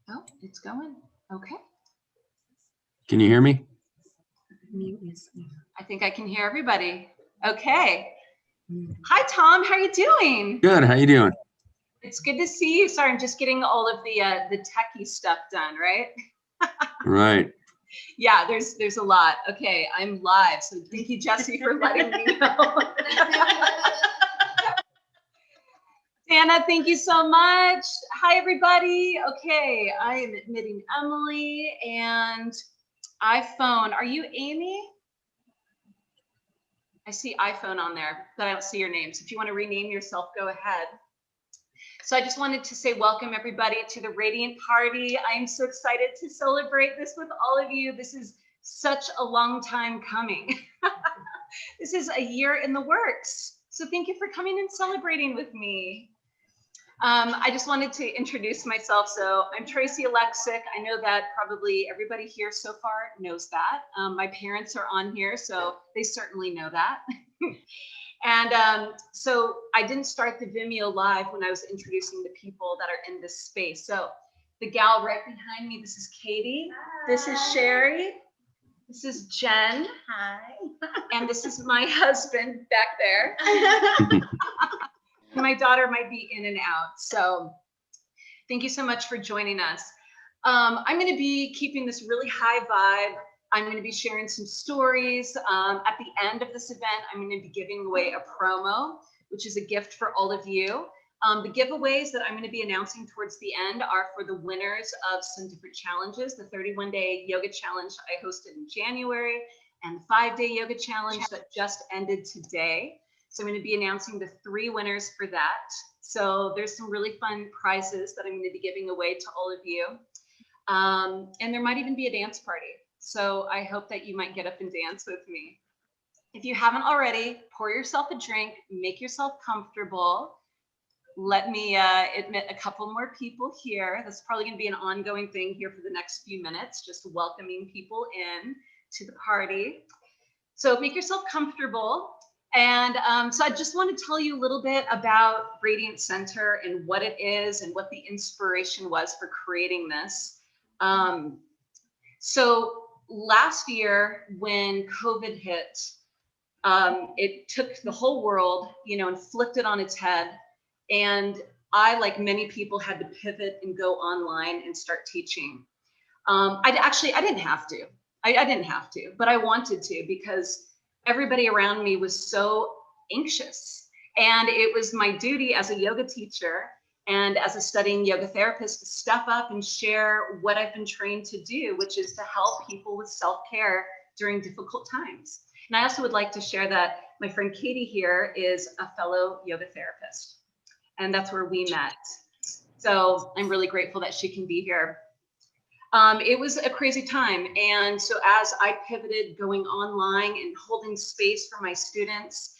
Oh, it's going. Okay. Can you hear me? I think I can hear everybody. Okay. Hi, Tom. How are you doing? Good. How you doing? It's good to see you. Sorry, I'm just getting all of the techie stuff done, right? Right. Yeah, there's a lot. Okay, I'm live. So thank you, Jesse, for letting me know. Dana, thank you so much. Hi, everybody. Okay, I am admitting Emily and iPhone. Are you Amy? I see iPhone on there, but I don't see your name. So if you want to rename yourself, go ahead. So I just wanted to say welcome everybody to the Radiant Party. I am so excited to celebrate this with all of you. This is such a long time coming. This is a year in the works. So thank you for coming and celebrating with me. I just wanted to introduce myself. So I'm Tracy Alexic. I know that probably everybody here so far knows that. My parents are on here, so they certainly know that. And so I didn't start the Vimeo live when I was introducing the people that are in this space. So the gal right behind me, this is Katie. Hi. This is Sherry. This is Jen. Hi. And this is my husband back there. My daughter might be in and out. So thank you so much for joining us. I'm going to be keeping this really high vibe. I'm going to be sharing some stories. At the end of this event, I'm going to be giving away a promo, which is a gift for all of you. The giveaways that I'm going to be announcing towards the end are for the winners of some different challenges. The 31-day yoga challenge I hosted in January and the 5-day yoga challenge that just ended today. So I'm going to be announcing the 3 winners for that. So there's some really fun prizes that I'm going to be giving away to all of you. And there might even be a dance party. So I hope that you might get up and dance with me. If you haven't already, pour yourself a drink, make yourself comfortable. Let me admit a couple more people here. That's probably going to be an ongoing thing here for the next few minutes, just welcoming people in to the party. So make yourself comfortable. And so I just want to tell you a little bit about Radiant Center and what it is and what the inspiration was for creating this. So last year when COVID hit, it took the whole world, and flipped it on its head. And I, like many people, had to pivot and go online and start teaching. I didn't have to. I didn't have to, but I wanted to because everybody around me was so anxious. And it was my duty as a yoga teacher and as a studying yoga therapist to step up and share what I've been trained to do, which is to help people with self-care during difficult times. And I also would like to share that my friend Katie here is a fellow yoga therapist. And that's where we met. So I'm really grateful that she can be here. It was a crazy time. And so as I pivoted going online and holding space for my students,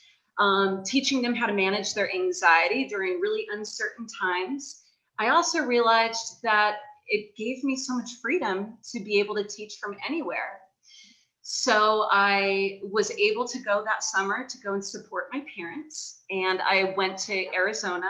teaching them how to manage their anxiety during really uncertain times, I also realized that it gave me so much freedom to be able to teach from anywhere. So I was able to go that summer to go and support my parents. And I went to Arizona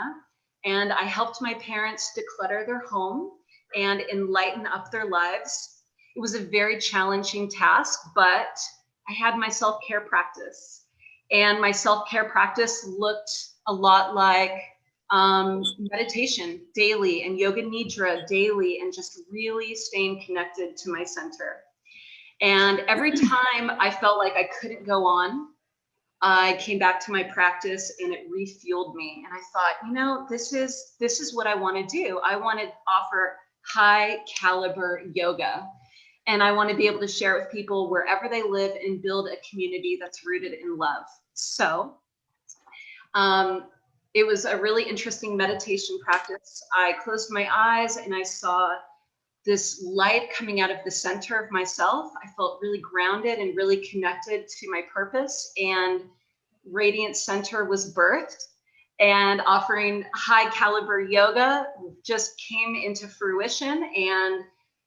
and I helped my parents declutter their home and enlighten up their lives. It was a very challenging task, but I had my self-care practice. And my self-care practice looked a lot like meditation daily and yoga nidra daily and just really staying connected to my center. And every time I felt like I couldn't go on, I came back to my practice and it refueled me. And I thought, this is what I want to do. I want to offer high caliber yoga. And I want to be able to share it with people wherever they live and build a community that's rooted in love. So it was a really interesting meditation practice. I closed my eyes and I saw this light coming out of the center of myself. I felt really grounded and really connected to my purpose, and Radiant Center was birthed, and offering high caliber yoga just came into fruition, and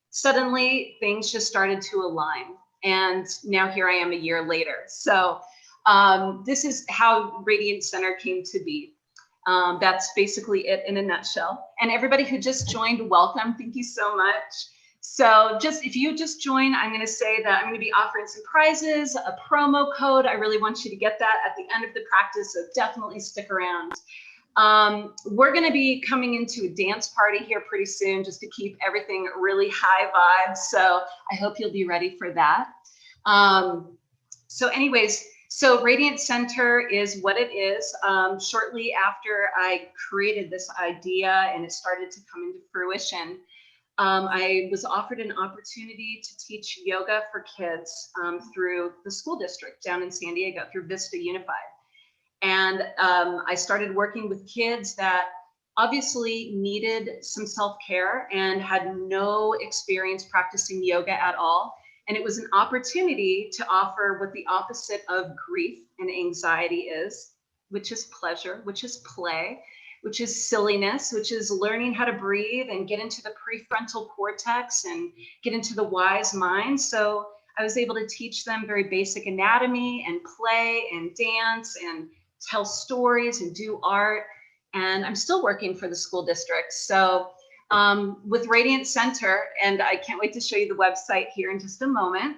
suddenly things just started to align. And now here I am a year later. So this is how Radiant Center came to be. That's basically it in a nutshell. And everybody who just joined, welcome. Thank you so much. So if you just join, I'm going to say that I'm going to be offering some prizes, a promo code. I really want you to get that at the end of the practice, so definitely stick around. We're going to be coming into a dance party here pretty soon just to keep everything really high vibes. So I hope you'll be ready for that. So Radiant Center is what it is. Shortly after I created this idea and it started to come into fruition, I was offered an opportunity to teach yoga for kids through the school district down in San Diego, through Vista Unified. And I started working with kids that obviously needed some self-care and had no experience practicing yoga at all. And it was an opportunity to offer what the opposite of grief and anxiety is, which is pleasure, which is play, which is silliness, which is learning how to breathe and get into the prefrontal cortex and get into the wise mind. So I was able to teach them very basic anatomy and play and dance and tell stories and do art. And I'm still working for the school district. So with Radiant Center, and I can't wait to show you the website here in just a moment.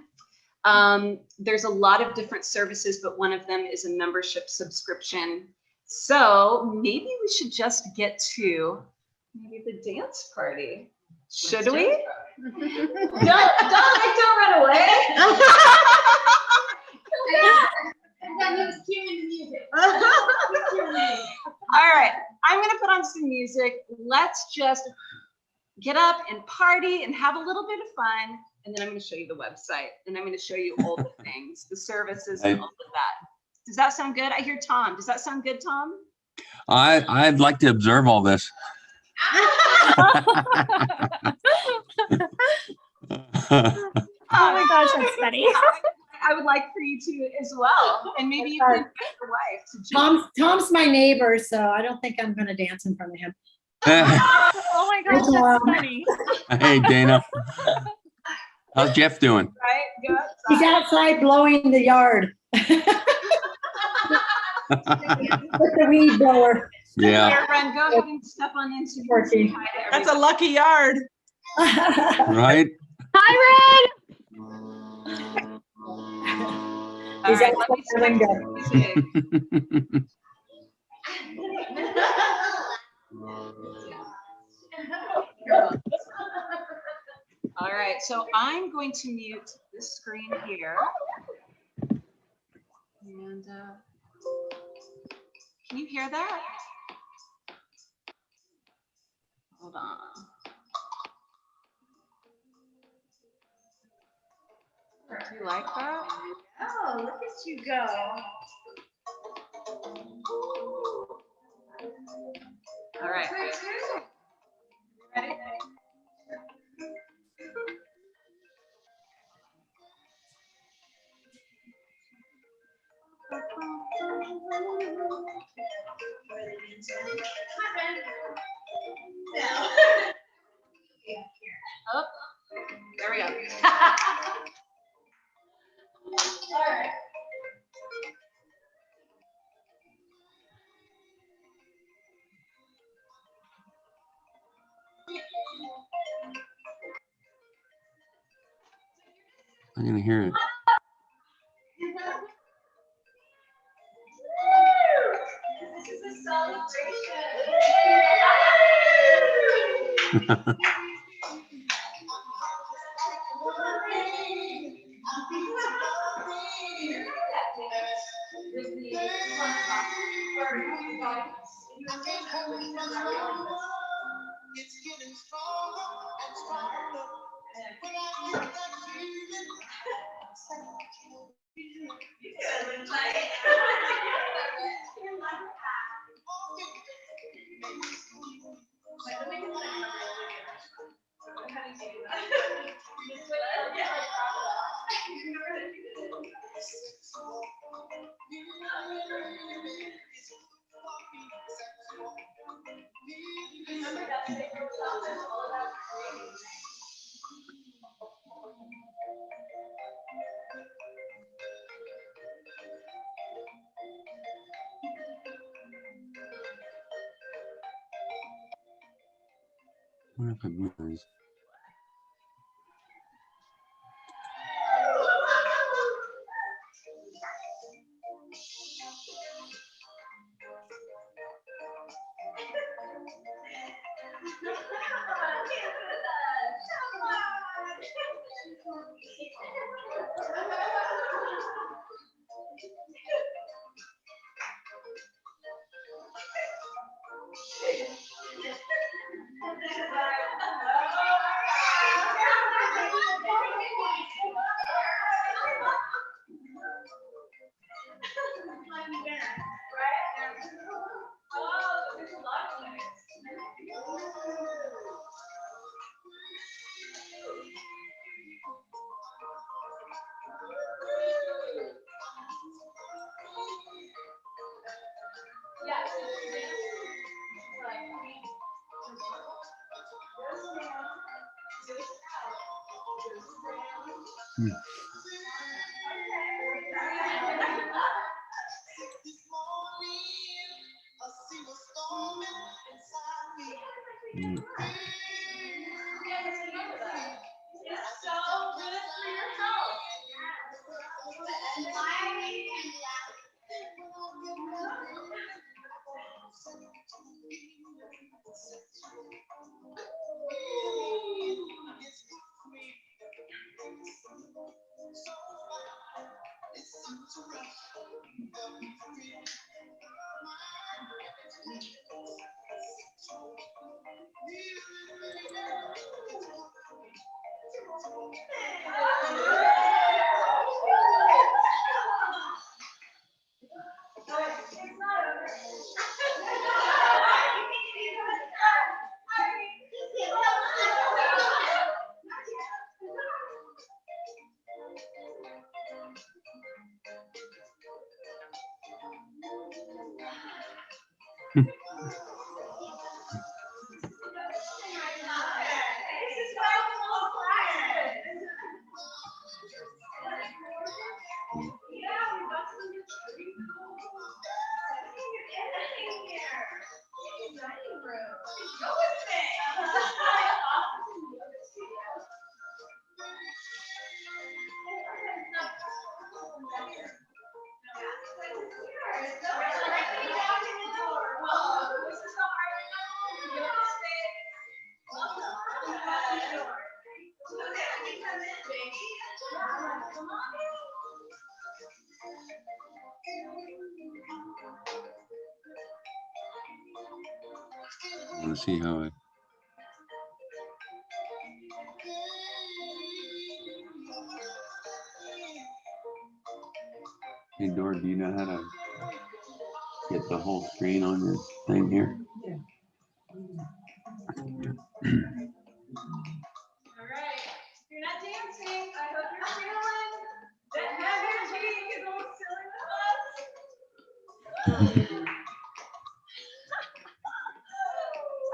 There's a lot of different services, but one of them is a membership subscription. So maybe we should just get to maybe the dance party. Should we? Don't run away. All right, I'm gonna put on some music. Let's just get up and party and have a little bit of fun. And then I'm gonna show you the website and I'm gonna show you all the things, the services and all of that. Does that sound good? I hear Tom. Does that sound good, Tom? I'd like to observe all this. Oh my gosh, that's funny. I would like for you to as well. And maybe you can invite your wife to join. Tom's my neighbor, so I don't think I'm gonna dance in front of him. Oh my gosh, that's funny. Hey, Dana. How's Jeff doing? Right? Go outside. He's outside blowing the yard. With the weed blower. Yeah. Here, Ren, go ahead and step on in so you can say hi to That's a everybody. lucky yard. Right? Hi, All He's right, outside let me the window. music. All right, so I'm going to mute this screen here. And can you hear that? Hold on. Do you like that? Oh, look at you go. All right. Ready? Oh, there we go. All right. I'm gonna hear it. This is a celebration. It's getting stronger and stronger. When I get that feeling, What if I move this? This morning, a single storm inside me. I want to see how it. Hey, Dora, do you know how to get the whole screen on your thing here? All right. If you're not dancing, I hope you're feeling that energy is all filling the bus.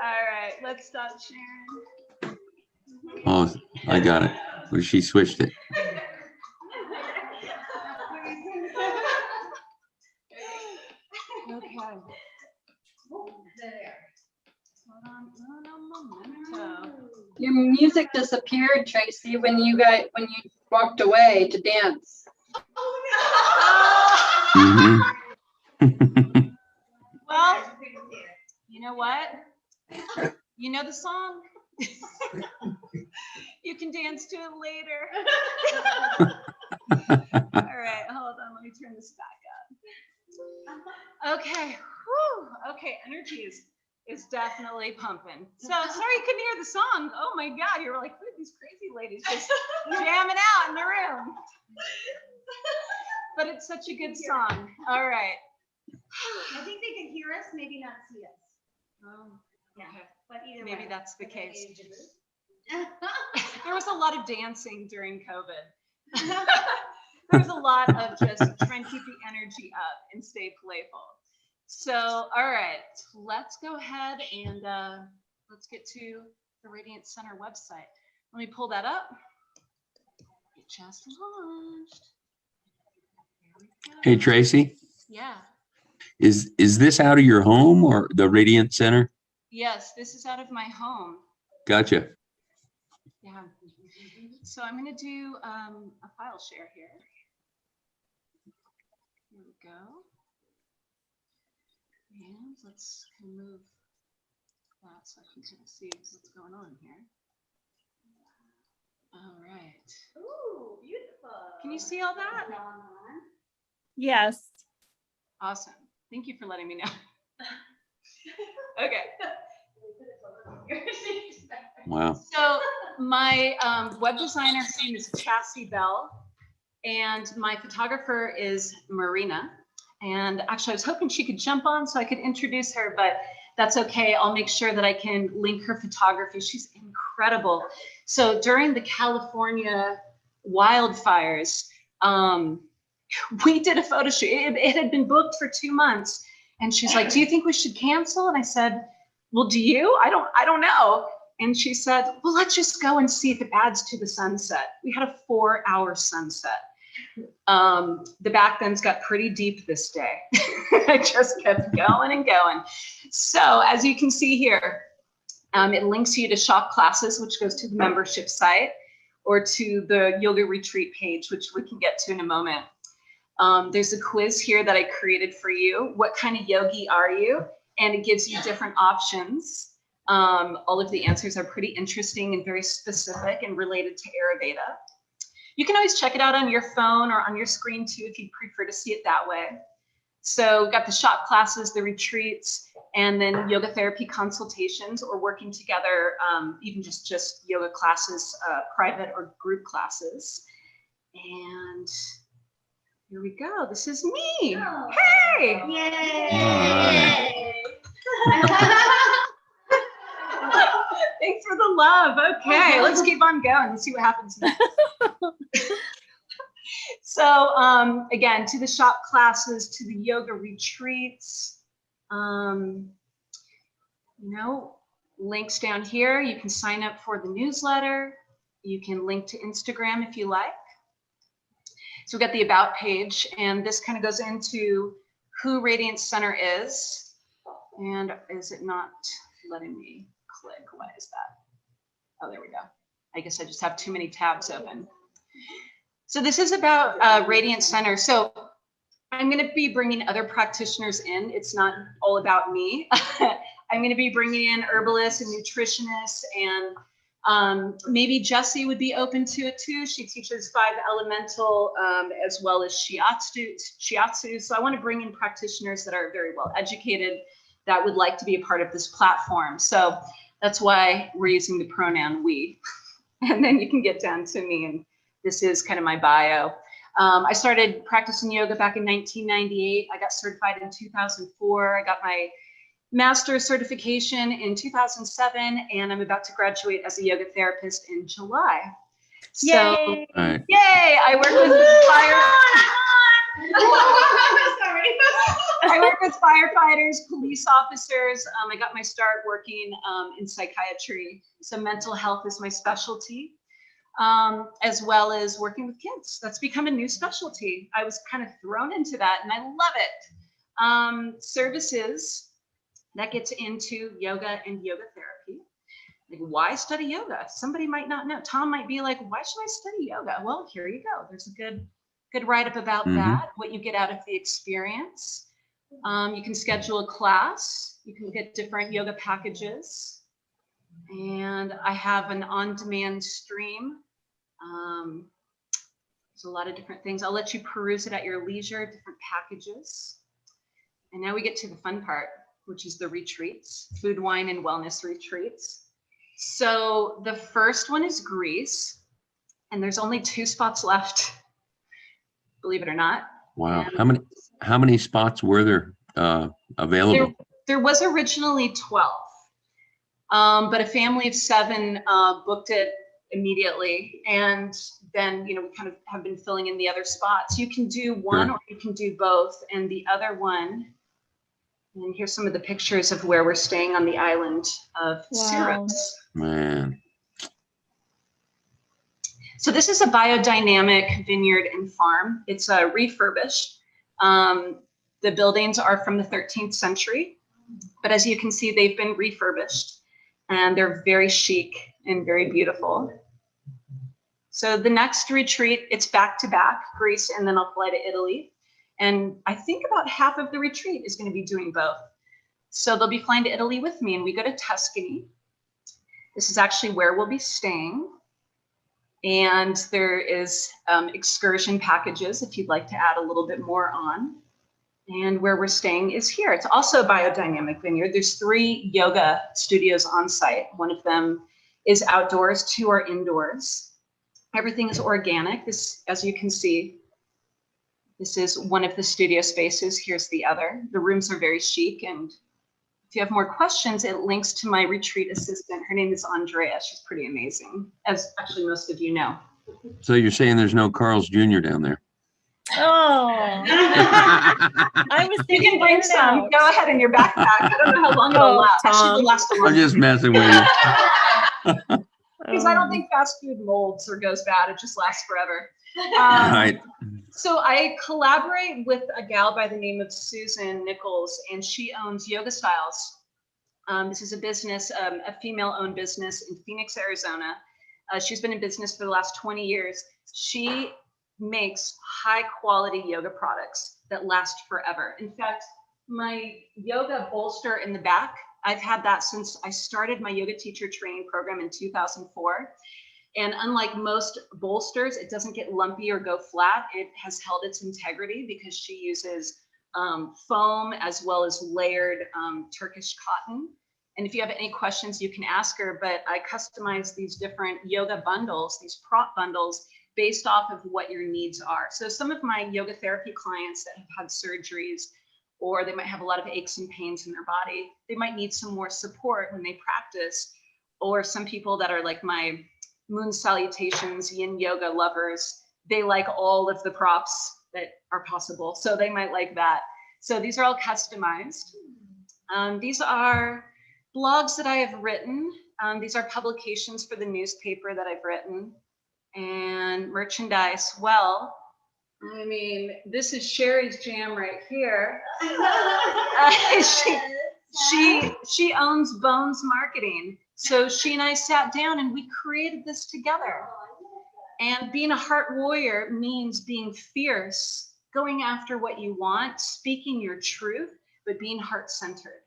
All right, let's stop sharing. Oh, I got it. But she switched it. Okay. There. Hold on, memento. Your music disappeared, Tracy, when you walked away to dance. Mhm. Well, you know what? You know the song? You can dance to it later. All right, hold on. Let me turn this back up. Okay. Whew. Okay, energy is definitely pumping. So sorry you couldn't hear the song. Oh my God, you were like, who are these crazy ladies just jamming out in the room? But it's such a good song. All right. I think they can hear us, maybe not see us. Oh, Yeah. okay. But either Maybe way. that's the case. There was a lot of dancing during COVID. There was a lot of just trying to keep the energy up and stay playful. So, all right, let's go ahead and let's get to the Radiant Center website. Let me pull that up. It just launched. Here we go. Hey, Tracy, Yeah. is this out of your home or the Radiant Center? Yes, this is out of my home. Gotcha. Yeah. So I'm going to do a file share here. Here we go. And let's kind of move that so I can kind of see what's going on here. All right. Ooh, beautiful. Can you see all that? Yes. Awesome. Thank you for letting me know. Okay. Wow. So my web designer, her name is Chassie Bell, and my photographer is Marina. And actually, I was hoping she could jump on so I could introduce her, but that's okay. I'll make sure that I can link her photography. She's incredible. So during the California wildfires, we did a photo shoot. It had been booked for 2 months. And she's like, do you think we should cancel? And I said, well, do you? I don't know. And she said, well, let's just go and see if it adds to the sunset. We had a 4-hour sunset. The back bends got pretty deep this day. I just kept going and going. So as you can see here, it links you to shop classes, which goes to the membership site, or to the yoga retreat page, which we can get to in a moment. There's a quiz here that I created for you. What kind of yogi are you? And it gives you different options. All of the answers are pretty interesting and very specific and related to Ayurveda. You can always check it out on your phone or on your screen too, if you prefer to see it that way. So we've got the shop classes, the retreats, and then yoga therapy consultations, or working together, even just yoga classes, private or group classes. And here we go. This is me. Oh. Hey! Yay! Thanks for the love. Okay, let's keep on going and see what happens next. So again, to the shop classes, to the yoga retreats, links down here. You can sign up for the newsletter. You can link to Instagram if you like. So we've got the About page, and this kind of goes into who Radiance Center is. And is it not letting me click? Why is that? Oh, there we go. I guess I just have too many tabs open. So this is about Radiance Center. So I'm going to be bringing other practitioners in. It's not all about me. I'm going to be bringing in herbalists and nutritionists, and maybe Jessie would be open to it too. She teaches 5 elemental as well as shiatsu. So I want to bring in practitioners that are very well educated, that would like to be a part of this platform. So that's why we're using the pronoun we. And then you can get down to me, and this is kind of my bio. I started practicing yoga back in 1998. I got certified in 2004. I got my master's certification in 2007, and I'm about to graduate as a yoga therapist in July. So, Yay! Right. yay! I work with Sorry. I work with firefighters, police officers. I got my start working in psychiatry. So mental health is my specialty, as well as working with kids. That's become a new specialty. I was kind of thrown into that, and I love it. Services that gets into yoga and yoga therapy. Like, why study yoga? Somebody might not know. Tom might be like, why should I study yoga? Well, here you go. There's a good write-up about that, what you get out of the experience. You can schedule a class. You can get different yoga packages. And I have an on-demand stream. There's a lot of different things. I'll let you peruse it at your leisure, different packages. And now we get to the fun part, which is the retreats, food, wine, and wellness retreats. So the first one is Greece, and there's only 2 spots left, believe it or not. Wow. And How many spots were there available? there was originally 12, but a family of 7 booked it immediately, and then we kind of have been filling in the other spots. You can do one, or you can do both, and the other one. And here's some of the pictures of where we're staying on the island of Syros. Man. So this is a biodynamic vineyard and farm. It's refurbished. The buildings are from the 13th century, but as you can see, they've been refurbished. and they're very chic and very beautiful. So the next retreat, it's back to back, Greece, and then I'll fly to Italy. And I think about half of the retreat is going to be doing both. So they'll be flying to Italy with me, and we go to Tuscany. This is actually where we'll be staying. And there is excursion packages if you'd like to add a little bit more on. And where we're staying is here. It's also a biodynamic vineyard. There's 3 yoga studios on site. One of them is outdoors, 2 are indoors. Everything is organic. This, as you can see, this is one of the studio spaces. Here's the other. The rooms are very chic. And if you have more questions, it links to my retreat assistant. Her name is Andrea. She's pretty amazing, as actually most of you know. So you're saying there's no Carl's Jr. down there? Oh, I was You thinking can bring some. In-N-Out. Go ahead in your backpack. I don't know how long it'll Oh, last. Actually, Tom. it'll last a long I'm just messing with you. because I don't think fast food molds or goes bad. It just lasts forever. All right. So I collaborate with a gal by the name of Susan Nichols, and she owns Yoga Styles. This is a business, a female-owned business in Phoenix, Arizona. She's been in business for the last 20 years. She makes high-quality yoga products that last forever. In fact, my yoga bolster in the back, I've had that since I started my yoga teacher training program in 2004. And unlike most bolsters, it doesn't get lumpy or go flat. It has held its integrity because she uses foam as well as layered Turkish cotton. And if you have any questions, you can ask her, but I customize these different yoga bundles, these prop bundles, based off of what your needs are. So some of my yoga therapy clients that have had surgeries, or they might have a lot of aches and pains in their body, they might need some more support when they practice. Or some people that are like my moon salutations, yin yoga lovers, they like all of the props that are possible. So they might like that. So these are all customized. These are blogs that I have written. These are publications for the newspaper that I've written, and merchandise. Well, I mean, this is Sherry's jam right here. She owns Bones Marketing. So she and I sat down and we created this together. And being a heart warrior means being fierce, going after what you want, speaking your truth, but being heart-centered.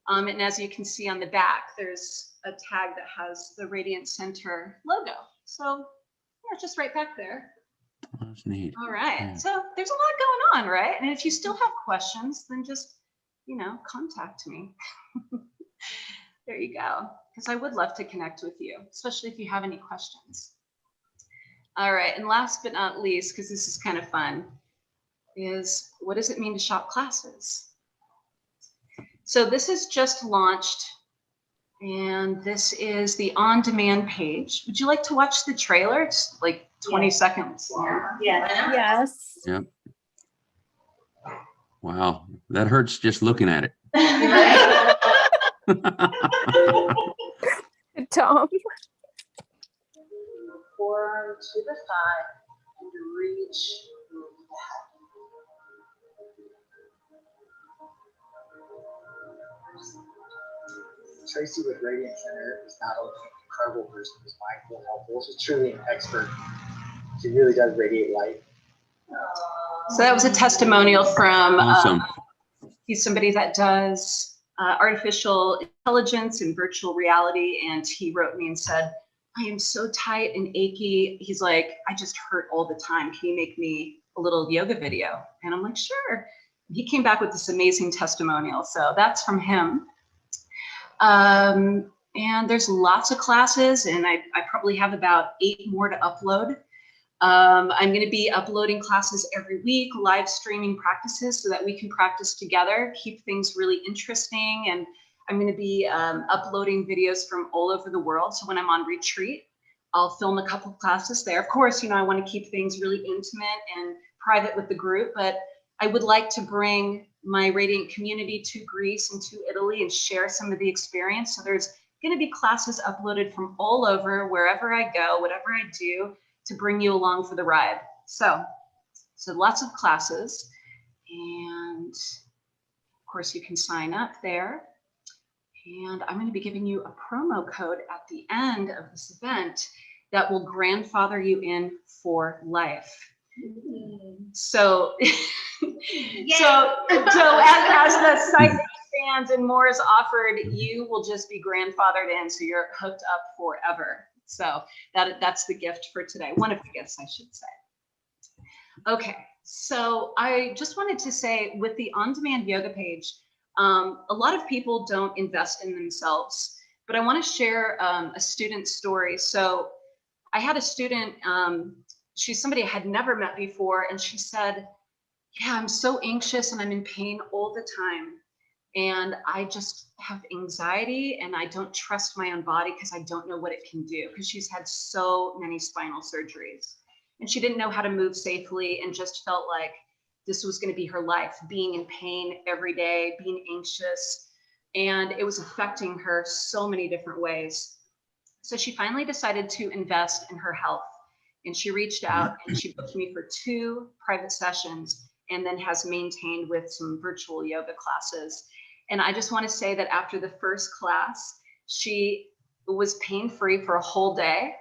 And as you can see on the back, there's a tag that has the Radiant Center logo. So yeah, it's just right back there. That's neat. All right. Yeah. So there's a lot going on, right? And if you still have questions, then just, contact me. There you go. Because I would love to connect with you, especially if you have any questions. All right. And last but not least, because this is kind of fun, is what does it mean to shop classes? So this is just launched, and this is the on-demand page. Would you like to watch the trailer? It's like 20 seconds long. Yeah. Yes. Yep. Wow. That hurts just looking at it. Tom. Forearm to the thigh and reach. Tracy with Radiant Center is not only an incredible person who's mindful and helpful, she's truly an expert. She really does radiate light. So that was a testimonial from Awesome. he's somebody that does artificial intelligence and virtual reality, and he wrote me and said, I am so tight and achy. He's like, I just hurt all the time. Can you make me a little yoga video? And I'm like, sure. He came back with this amazing testimonial. So that's from him. And there's lots of classes, and I probably have about 8 more to upload. I'm going to be uploading classes every week, live streaming practices so that we can practice together, keep things really interesting. And I'm going to be uploading videos from all over the world. So when I'm on retreat, I'll film a couple of classes there. Of course, I want to keep things really intimate and private with the group, but I would like to bring my Radiant community to Greece and to Italy and share some of the experience. So there's going to be classes uploaded from all over, wherever I go, whatever I do, to bring you along for the ride. So lots of classes, and of course you can sign up there. And I'm going to be giving you a promo code at the end of this event that will grandfather you in for life. So, so as the site expands and more is offered, you will just be grandfathered in, so you're hooked up forever. So that's the gift for today. One of the gifts, I should say. Okay, so I just wanted to say, with the on-demand yoga page, a lot of people don't invest in themselves, but I want to share a student story. So I had a student, she's somebody I had never met before, and she said, yeah, I'm so anxious and I'm in pain all the time. And I just have anxiety and I don't trust my own body because I don't know what it can do, because she's had so many spinal surgeries. And she didn't know how to move safely and just felt like this was going to be her life, being in pain every day, being anxious. And it was affecting her so many different ways. So she finally decided to invest in her health. And she reached out and she booked me for 2 private sessions, and then has maintained with some virtual yoga classes. And I just want to say that after the first class, she was pain-free for a whole day.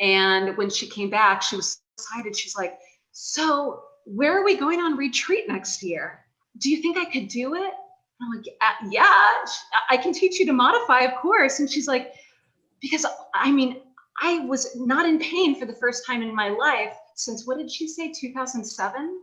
And when she came back, she was excited. She's like, so where are we going on retreat next year? Do you think I could do it? And I'm like, yeah, I can teach you to modify, of course. And she's like, because I mean, I was not in pain for the first time in my life since, what did she say, 2007?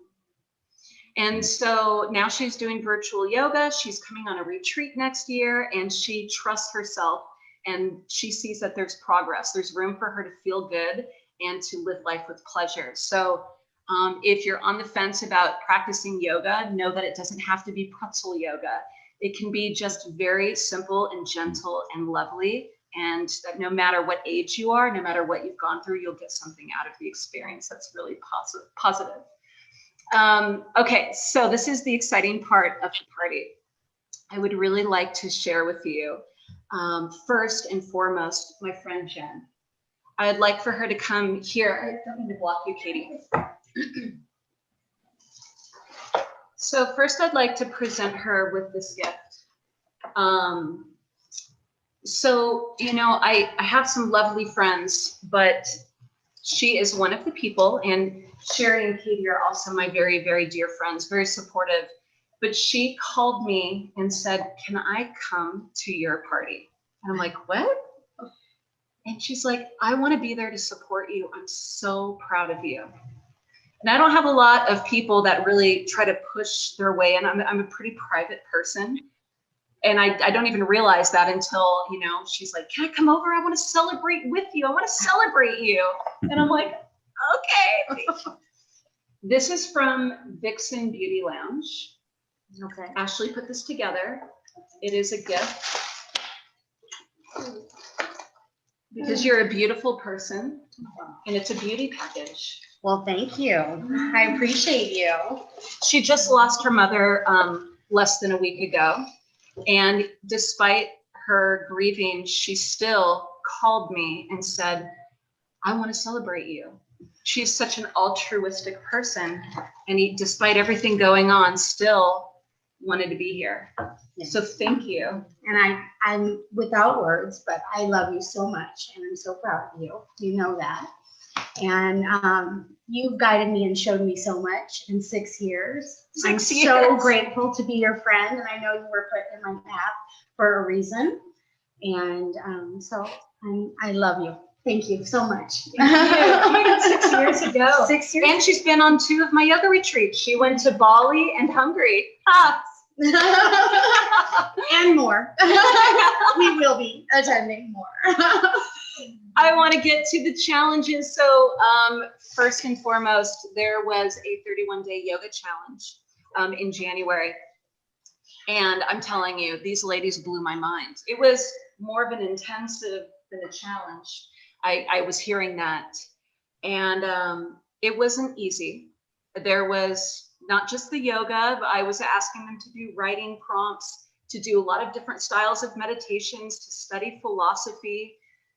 And so now she's doing virtual yoga. She's coming on a retreat next year, and she trusts herself, and she sees that there's progress. There's room for her to feel good and to live life with pleasure. So if you're on the fence about practicing yoga, know that it doesn't have to be pretzel yoga. It can be just very simple and gentle and lovely. And that no matter what age you are, no matter what you've gone through, you'll get something out of the experience that's really positive. Okay, so this is the exciting part of the party. I would really like to share with you, first and foremost, my friend Jen. I'd like for her to come here. I don't mean to block you, Katie. So first, I'd like to present her with this gift. So, you know, I have some lovely friends, but she is one of the people, and Sherry and Katie are also my very, very dear friends, very supportive. But she called me and said, can I come to your party? And I'm like, what? And she's like, I want to be there to support you. I'm so proud of you. And I don't have a lot of people that really try to push their way in. I'm a pretty private person. And I don't even realize that until, you know, she's like, can I come over? I want to celebrate with you. I want to celebrate you. And I'm like, okay. This is from Vixen Beauty Lounge. Okay. Ashley put this together. It is a gift because you're a beautiful person, and it's a beauty package. Well, thank you. I appreciate you. She just lost her mother less than a week ago. And despite her grieving, she still called me and said, I want to celebrate you. She's such an altruistic person. And despite everything going on, still wanted to be here. Yes. So thank you. And I'm without words, but I love you so much. And I'm so proud of you. You know that. And you've guided me and showed me so much in 6 years. I'm so grateful to be your friend, and I know you were put in my path for a reason. And so I love you. Thank you so much. Thank you. 6 years ago. 6 years. And she's been on 2 of my yoga retreats. She went to Bali and Hungary. And more. We will be attending more. I want to get to the challenges. So first and foremost, there was a 31-day yoga challenge in January. And I'm telling you, these ladies blew my mind. It was more of an intensive than a challenge. I was hearing that. And it wasn't easy. There was not just the yoga, but I was asking them to do writing prompts, to do a lot of different styles of meditations, to study philosophy,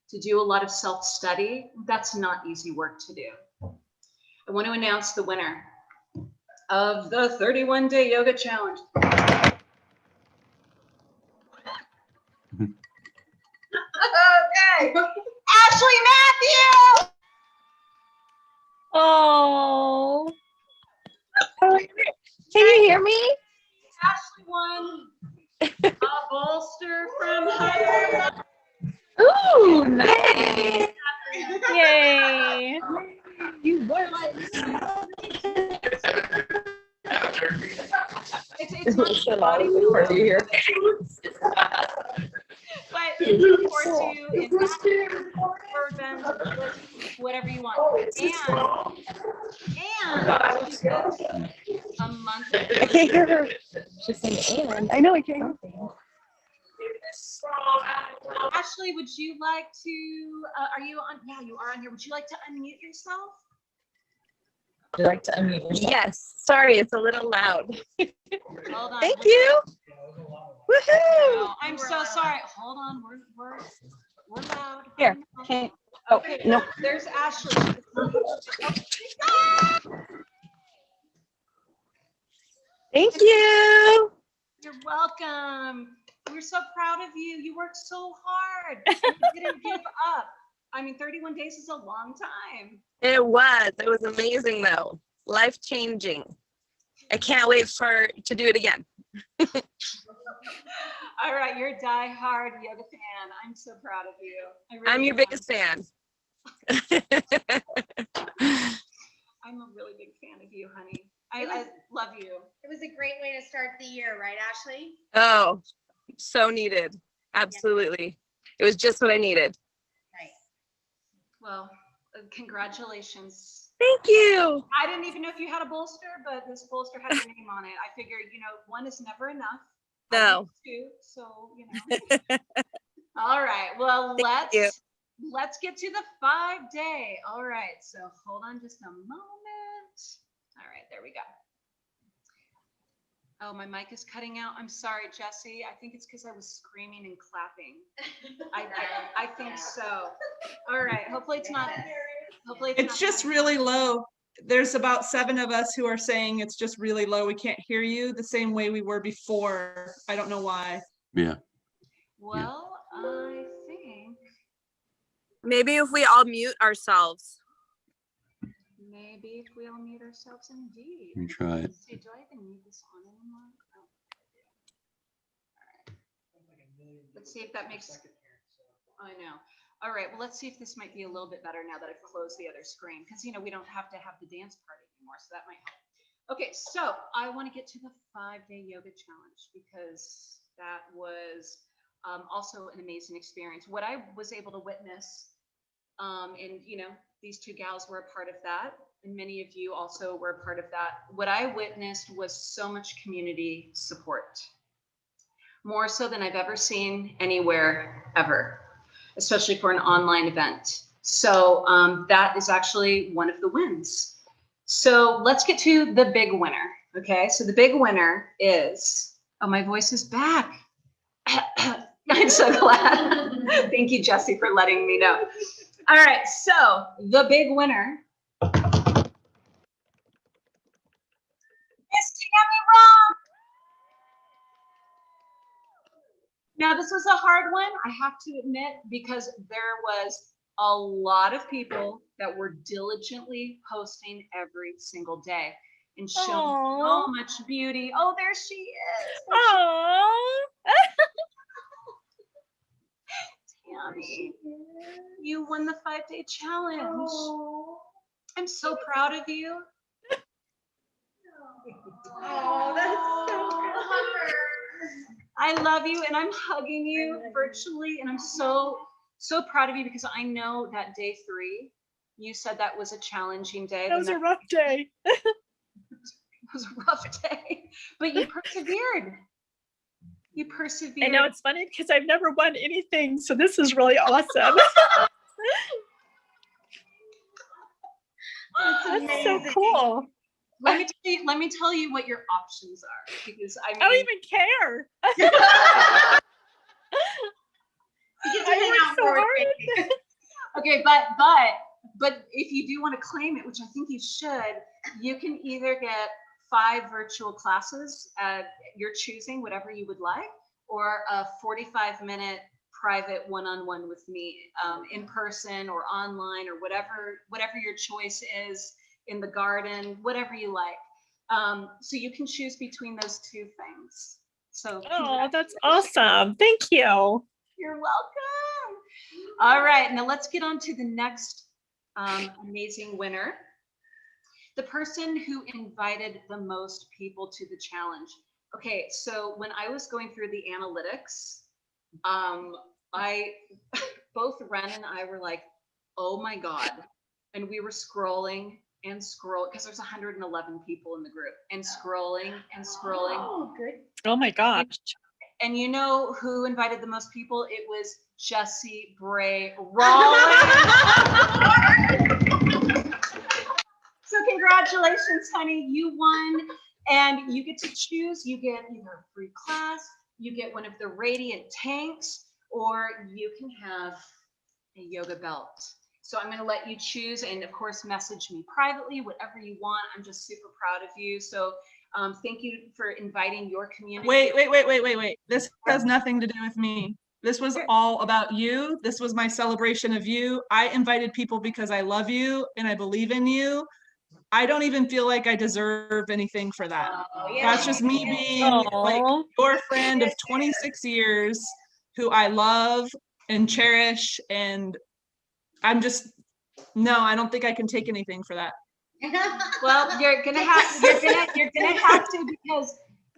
to do a lot of self-study. That's not easy work to do. I want to announce the winner of the 31-day yoga challenge. Okay. Ashley Matthew. Oh. Can you hear me? Ashley won a bolster from Hunter. Ooh, nice. Yay. It's so loud for you here. but it supports you in action, for events, whatever you want. And you get a month. I can't hear her. She's saying and. I know I can't hear her. Ashley, would you like to, are you on? Yeah, you are on here. Would you like to unmute yourself? Would you like to unmute yourself? Yes. Sorry, it's a little loud. Hold on. Thank you. Woohoo! Oh, I'm so sorry. Hold on. We're loud. Here. Okay. Oh, Okay. no. There's Ashley. Thank you. You're welcome. We're so proud of you. You worked so hard. You didn't give up. I mean, 31 days is a long time. It was amazing though. Life changing. I can't wait to do it again. All right, you're a die-hard yoga fan. I'm so proud of you. I'm your biggest fan. I'm a really big fan of you, honey. I love you. It was a great way to start the year, right, Ashley? Oh, so needed. Absolutely. It was just what I needed. Nice. Well, congratulations. Thank you. I didn't even know if you had a bolster, but this bolster had your name on it. I figured, one is never enough. No. Two, so, All right. Well, let's get to the 5-day. All right. So hold on just a moment. All right, there we go. Oh, my mic is cutting out. I'm sorry, Jesse. I think it's because I was screaming and clapping. I think so. All right. Hopefully it's not. It's just really low. There's about 7 of us who are saying it's just really low. We can't hear you the same way we were before. I don't know why. Yeah. Well, I think Maybe if we all mute ourselves. maybe if we all mute ourselves, indeed. You can try it. Let's see, do I even need this on anymore? Oh. All right. Let's see if that makes. I know. All right. Well, let's see if this might be a little bit better now that I've closed the other screen, because we don't have to have the dance party anymore, so that might help. Okay, so I want to get to the 5-day yoga challenge because that was also an amazing experience. What I was able to witness, and these 2 gals were a part of that, and many of you also were a part of that. What I witnessed was so much community support, more so than I've ever seen anywhere ever, especially for an online event. So that is actually one of the wins. So let's get to the big winner. Okay, so the big winner is, oh, my voice is back. I'm so glad. Thank you, Jesse, for letting me know. All right, so the big winner is Tammy Wrong. Now, this was a hard one, I have to admit, because there was a lot of people that were diligently posting every single day and showing so much beauty. Oh, there she is. Tammy, you won the 5-day challenge. I'm so proud of you. Oh, that's so good. I love you, and I'm hugging you virtually, and I'm so proud of you because I know that day 3, you said that was a challenging day. That was a rough day. It was a rough day, but you persevered. You persevered. I know, it's funny because I've never won anything, so this is really awesome. That's so cool. Let me tell you what your options are, because I don't even care. I worked so hard. Okay, but if you do want to claim it, which I think you should, you can either get 5 virtual classes at your choosing, whatever you would like, or a 45-minute private one-on-one with me, in person or online or whatever your choice is, in the garden, whatever you like. So you can choose between those two things. So Oh, that's awesome. Thank you. you're welcome. All right, now let's get on to the next amazing winner. The person who invited the most people to the challenge. Okay, so when I was going through the analytics, both Ren and I were like, oh my God. And we were scrolling and scroll because there's 111 people in the group, and scrolling and scrolling. Oh, good. Oh my gosh. And you know who invited the most people? It was Jessie Bray Rollins. So congratulations, honey. You won, and you get to choose. You get either a free class, you get one of the Radiant tanks, or you can have a yoga belt. So I'm going to let you choose, and of course, message me privately, whatever you want. I'm just super proud of you. So thank you for inviting your community. Wait. This has nothing to do with me. This was all about you. This was my celebration of you. I invited people because I love you and I believe in you. I don't even feel like I deserve anything for that. That's just me being like your friend of 26 years who I love and cherish, and I'm just, no, I don't think I can take anything for that. Well, you're gonna have to,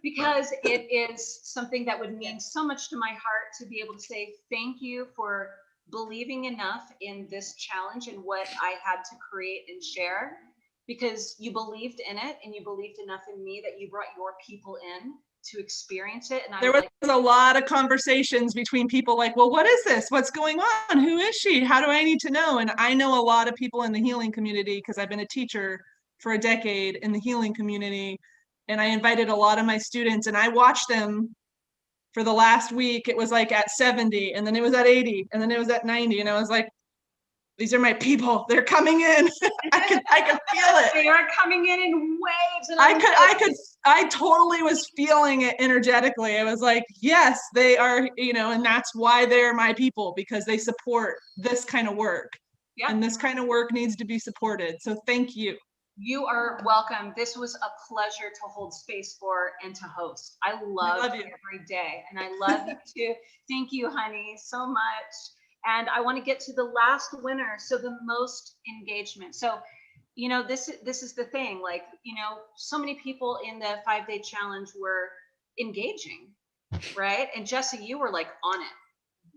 because it is something that would mean so much to my heart to be able to say thank you for believing enough in this challenge and what I had to create and share, because you believed in it and you believed enough in me that you brought your people in to experience it. And there was a lot of conversations between people like, well, what is this? What's going on? Who is she? How do I need to know? And I know a lot of people in the healing community because I've been a teacher for a decade in the healing community. And I invited a lot of my students, and I watched them for the last week. It was like at 70, and then it was at 80, and then it was at 90. And I was like, these are my people. They're coming in. I could feel it. They are coming in waves. And I totally was feeling it energetically. I was like, yes, they are, and that's why they're my people, because they support this kind of work. Yep. And this kind of work needs to be supported. So thank you. You are welcome. This was a pleasure to hold space for and to host. I love you every day, and I love you too. Thank you, honey, so much. And I want to get to the last winner. So the most engagement. So, this is the thing, like, so many people in the 5-day challenge were engaging, right? And Jessie, you were like on it.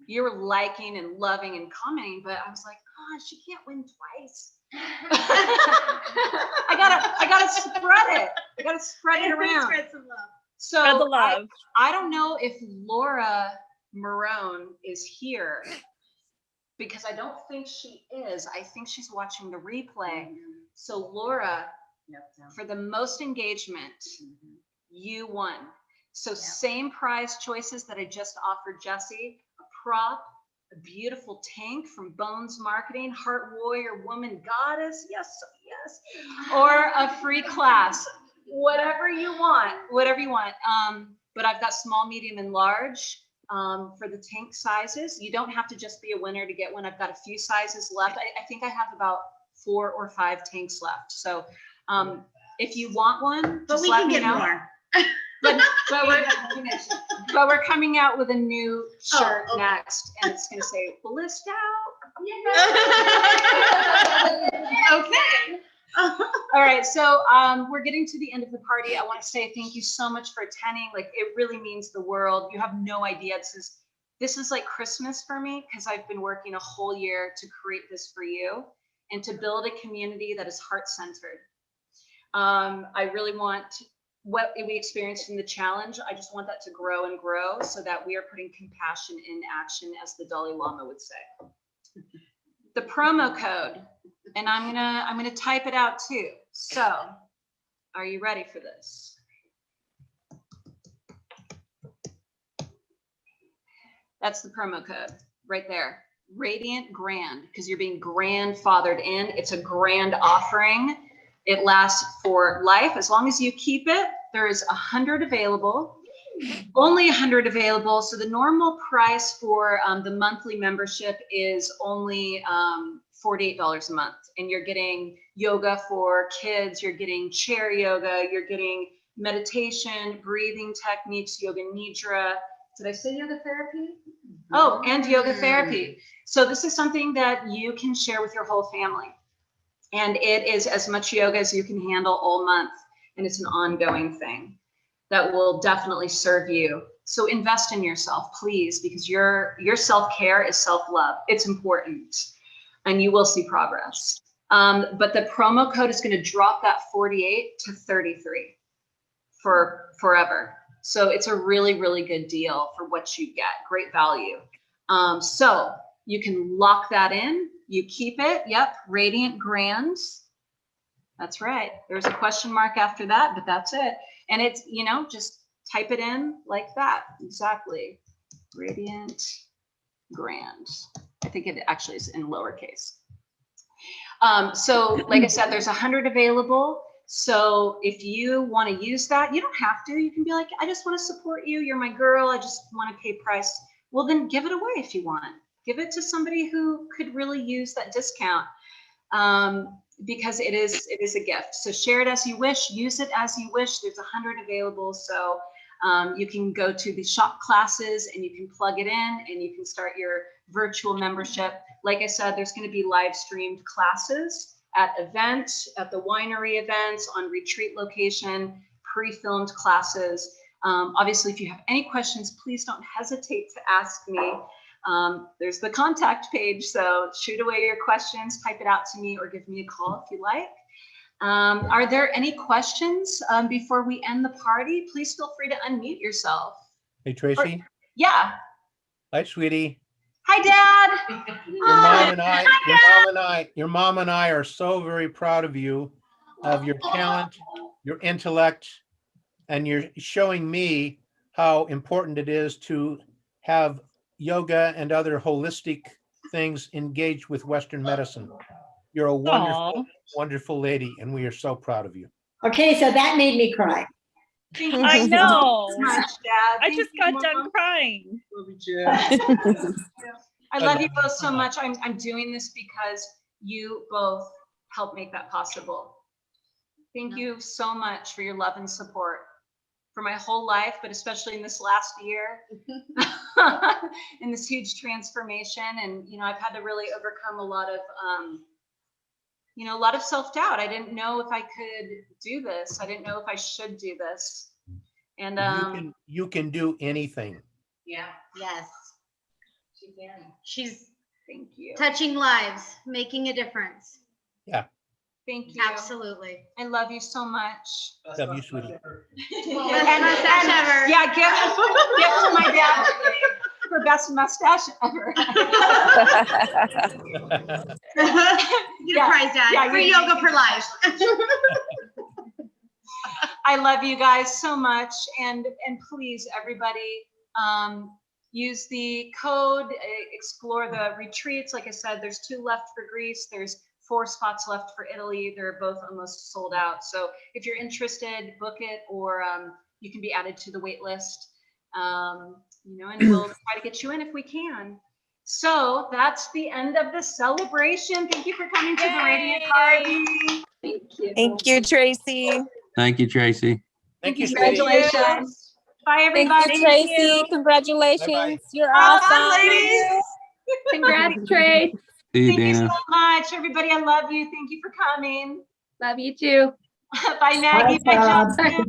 You were liking and loving and commenting, but I was like, oh, she can't win twice. I gotta spread it. I gotta spread it around. Spread some love. So Spread the love. I don't know if Laura Marone is here, because I don't think she is. I think she's watching the replay. So Laura, for the most engagement, you won. So same prize choices that I just offered Jessie: a prop, a beautiful tank from Bones Marketing, Heart Warrior, Woman Goddess, yes, or a free class, whatever you want. But I've got small, medium, and large. For the tank sizes, you don't have to just be a winner to get one. I've got a few sizes left. I think I have about 4 or 5 tanks left. So if you want one, But just we let can me get know. more. But we're coming out with a new shirt okay. next, and it's going to say "Blissed out." Okay. All right, so we're getting to the end of the party. I want to say thank you so much for attending. Like, it really means the world. You have no idea. This is like Christmas for me, because I've been working a whole year to create this for you and to build a community that is heart-centered. I really want what we experienced in the challenge. I just want that to grow and grow, so that we are putting compassion in action, as the Dalai Lama would say. The promo code. And I'm gonna type it out too. So, are you ready for this? That's the promo code right there. Radiant Grand, because you're being grandfathered in. It's a grand offering. It lasts for life as long as you keep it. There is 100 available. Only 100 available. So the normal price for the monthly membership is only $48 a month. And you're getting yoga for kids, you're getting chair yoga, you're getting meditation, breathing techniques, yoga nidra. Did I say yoga therapy? Oh, and yoga therapy. So this is something that you can share with your whole family. And it is as much yoga as you can handle all month. And it's an ongoing thing that will definitely serve you. So invest in yourself, please, because your self-care is self-love. It's important, and you will see progress. But the promo code is going to drop that 48 to 33 for forever. So it's a really, really good deal for what you get. Great value. So you can lock that in. You keep it. Yep. Radiant Grand. That's right. There's a question mark after that, but that's it. And it's, you know, just type it in like that. Exactly. Radiant Grand. I think it actually is in lowercase. So like I said, there's 100 available. So if you want to use that, you don't have to. You can be like, I just want to support you. You're my girl. I just want to pay price. Well, then give it away if you want. Give it to somebody who could really use that discount. Because it is a gift. So share it as you wish, use it as you wish. There's 100 available. So you can go to the shop classes and you can plug it in and you can start your virtual membership. Like I said, there's going to be live streamed classes at events, at the winery events, on retreat location, pre-filmed classes. Obviously, if you have any questions, please don't hesitate to ask me. There's the contact page, so shoot away your questions, type it out to me, or give me a call if you like. Are there any questions before we end the party? Please feel free to unmute yourself. Hey, Tracy. Yeah. Hi, sweetie. Hi, Dad. Your mom and I are so very proud of you, of your talent, your intellect, and you're showing me how important it is to have yoga and other holistic things engaged with Western medicine. You're a wonderful, wonderful lady, and we are so proud of you. Okay, so that made me cry. I know. So much, Dad. I just got done crying. I love you both so much. I'm doing this because you both help make that possible. Thank you so much for your love and support for my whole life, but especially in this last year, in this huge transformation. And, you know, I've had to really overcome a lot of, you know, a lot of self-doubt. I didn't know if I could do this. I didn't know if I should do this. And you can do anything. yeah. Yes. She can. She's Thank you. touching lives, making a difference. Yeah. Thank you. Absolutely. I love you so much. Love you, sweetie. Best mustache ever. Yeah, give to my dad for best mustache ever. Get a prize, Dad. Yeah, Free you- yoga for life. I love you guys so much, and please, everybody, use the code, explore the retreats. Like I said, there's 2 left for Greece. There's 4 spots left for Italy. They're both almost sold out. So if you're interested, book it, or you can be added to the wait list. You know, and we'll try to get you in if we can. So that's the end of the celebration. Thank you for coming to the Radiant Party. Thank you. Thank you, Tracy. Thank you, Tracy. Thank you, sweetie. Congratulations. Bye, everybody. Thank you, Tracy. Congratulations. Bye-bye. You're Awesome, awesome. ladies. Congrats, Trey. See you, Thank you Dana. so much, everybody. I love you. Thank you for coming. Love you too. Bye, Maggie. Bye, Bye, Bob. Justin.